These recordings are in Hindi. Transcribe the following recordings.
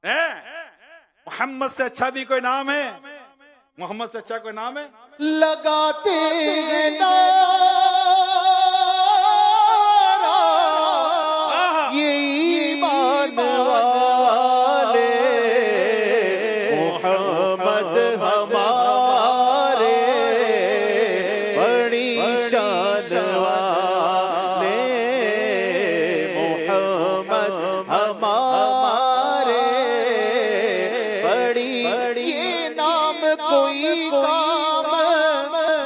है? मोहम्मद से अच्छा भी कोई नाम है? मोहम्मद से अच्छा कोई नाम है? लगाते नारा ये ईमान वाले, मोहम्मद हमारे बड़ी शान वाले, मोहम्मद हमारे बड़ी ये नाम कोई काम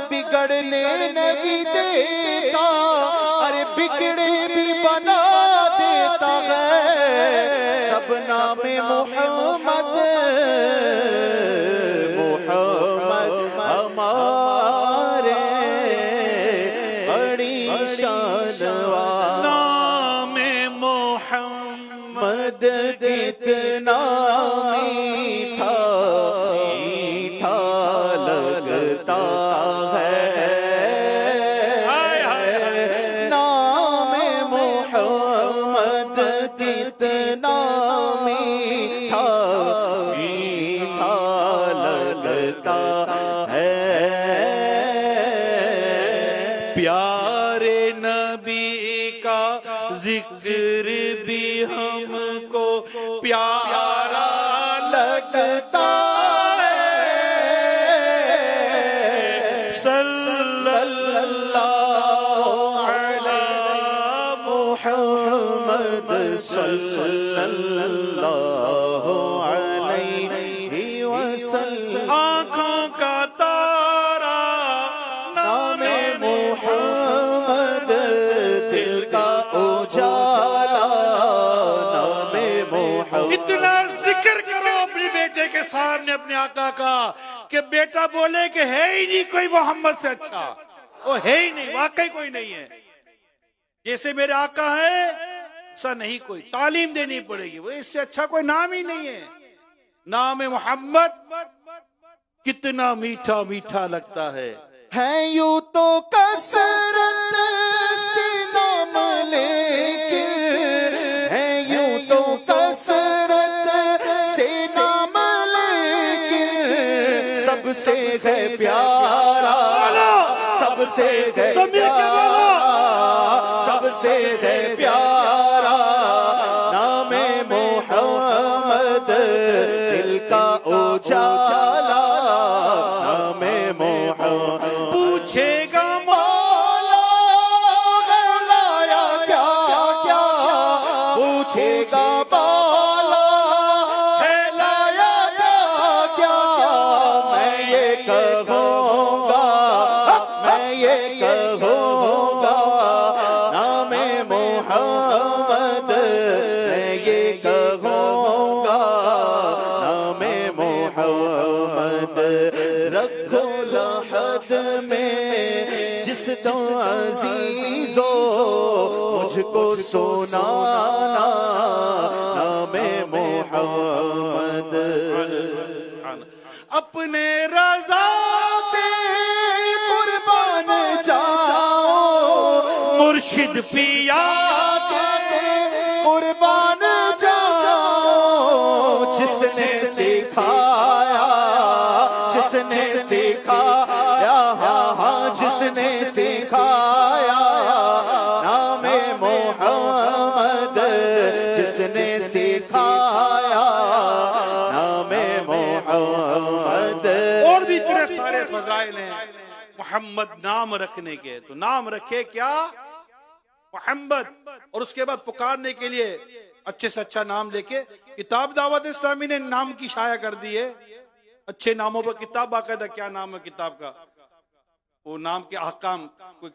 बिगड़ने नहीं देता, अरे बिगड़े भी बना देता है सब नाम मोहम्मद, मोहम्मद हमारे बड़ी शान वाले। नाम मोहम्मद कितना मीठा मीठा लगता है, नाम मोहम्मद कितना मीठा मीठा लगता है। प्यारे नबी का जिक्र भी हमको प्यारा लगता है, सल्लल्लाहु अलैहि मुहम्मद सल्लल्लाहु अलैहि वसल्लम। आँखों का तारा नाम मोहम्मद दिल का उजाला, नाम मोहम्मद। इतना जिक्र करो अपने बेटे के सामने अपने आका का कि बेटा बोले कि है ही नहीं कोई मोहम्मद से अच्छा, वो है ही नहीं, वाकई कोई नहीं है जैसे मेरे आका है, ऐसा नहीं कोई। तालीम देनी पड़ेगी, वो इससे अच्छा कोई नाम ही नहीं है। नाम मोहम्मद कितना मीठा मीठा लगता है यूं तो कसरत से नाम लेकिन, है यूं तो कसरत से नाम लेकिन, सबसे है प्यारा, सबसे है प्यारा, सबसे है प्यारा नाम मोहम्मद दिल का उजाला, नाम मोहम्मद। पूछेगा मौला गलाया क्या क्या, पूछेगा मौला है लाया क्या क्या, मैं ये कहूँगा, मैं ये कहूँगा नाम मोहम्मद, मैं ये कहूँगा नाम मोहम्मद। रखो लहद में जिस तो अजीजो मुझको सुनाना नाम मोहम्मद। अपने रजा पे कुर्बान जाओ, मुर्शिद पिया पे कुर्बान जाओ, जिसने सिखाया, जिसने सिखाया, हाँ जिसने सिखाया नाम मोहम्मद, जिसने सिखाया नाम मोहम्मद। और भी इतने सारे फजाइल हैं मोहम्मद नाम रखने के। तो नाम रखे क्या? मोहम्मद। और उसके बाद पुकारने के लिए अच्छे से अच्छा नाम लेके किताब दावत इस्लामी ने नाम की शाया कर दी है। अच्छे नामों पर किताब बाकायदा, क्या नाम है किताब का, वो नाम के अहकाम, कोई